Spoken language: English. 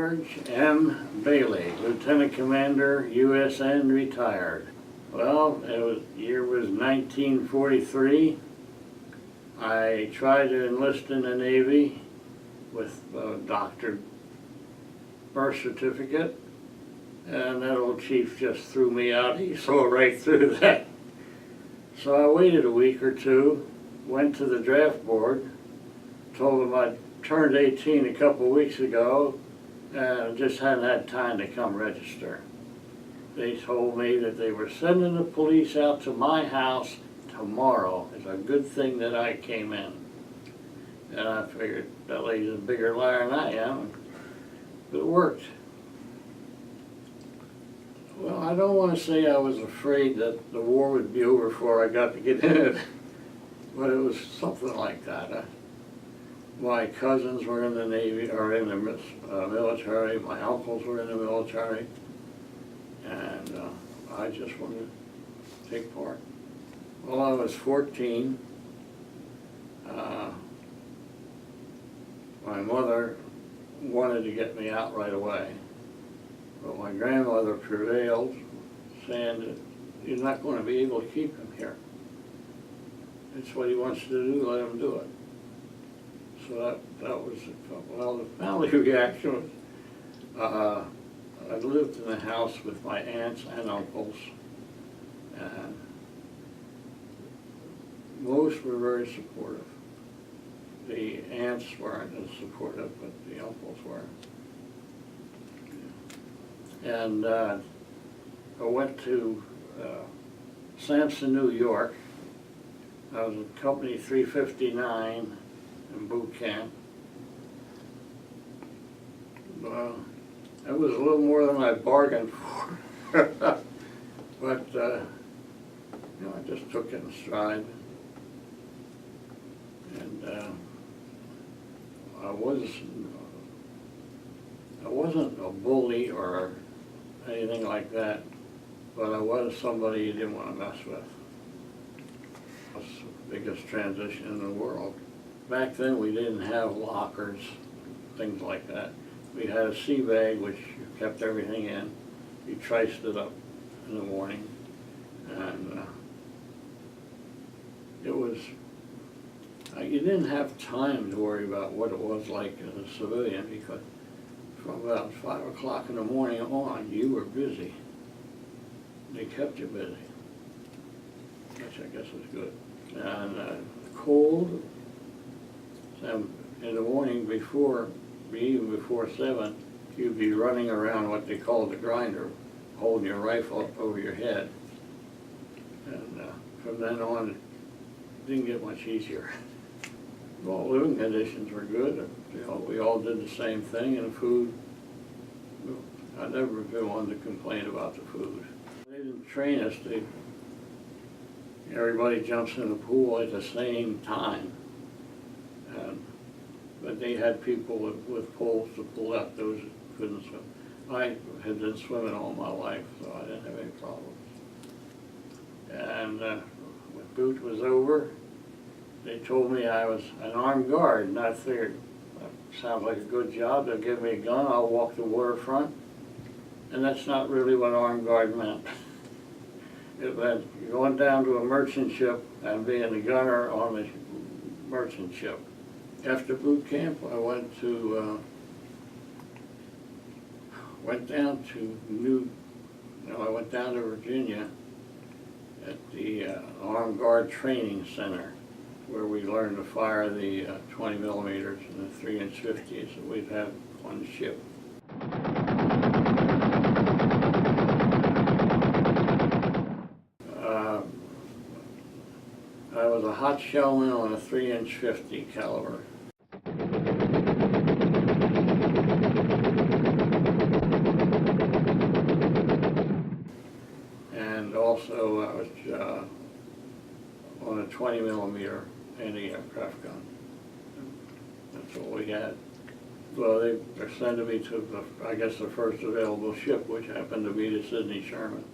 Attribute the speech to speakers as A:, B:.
A: George M. Bailey, Lieutenant Commander, USN, retired. Well, year was 1943. I tried to enlist in the Navy with a doctored birth certificate, and that old chief just threw me out. He saw right through that. So I waited a week or two, went to the draft board, told them I'd turned 18 a couple of weeks ago and just hadn't had time to come register. They told me that they were sending the police out to my house tomorrow. It's a good thing that I came in. And I figured that lady's a bigger liar than I am, but it worked. Well, I don't want to say I was afraid that the war would be over before I got to get in it, but it was something like that. My cousins were in the Navy, or in the military. My uncles were in the military, and I just wanted to take part. Well, I was 14. My mother wanted to get me out right away, but my grandmother prevailed, saying that you're not going to be able to keep him here. It's what he wants you to do, let him do it. So that was, well, the family reaction was, I lived in a house with my aunts and uncles, and most were very supportive. The aunts weren't as supportive, but the uncles were. And I went to Sampson, New York. I was in Company 359 in boot camp. Well, it was a little more than I bargained for, but you know, I just took it in stride. And I wasn't a bully or anything like that, but I was somebody you didn't want to mess with. It was the biggest transition in the world. Back then we didn't have lockers, things like that. We had a sea bag which kept everything in. You triced it up in the morning, and it was, you didn't have time to worry about what it was like as a civilian, because from about 5 o'clock in the morning on, you were busy. They kept you busy, which I guess was good. And cold, in the morning even before 7, you'd be running around what they call the grinder, holding your rifle up over your head. And from then on, it didn't get much easier. Well, living conditions were good. You know, we all did the same thing, and food, I'd never been one to complain about the food. They didn't train us. Everybody jumps in the pool at the same time. But they had people with poles to pull out those who couldn't swim. I had been swimming all my life, so I didn't have any problems. And when boot was over, they told me I was an armed guard, and I figured, that sounds like a good job. They'll give me a gun, I'll walk the waterfront. And that's not really what armed guard meant. It meant going down to a merchant ship and being a gunner on the merchant ship. After boot camp, I went down to Virginia at the Armed Guard Training Center, where we learned to fire the 20 millimeters and the 3-inch 50s that we'd have on the ship. I was a hot shellman on a 3-inch 50 caliber. And also I was on a 20 millimeter anti-aircraft gun. That's all we had. Well, they sent me to I guess the first available ship, which happened to be the Sidney Sherman.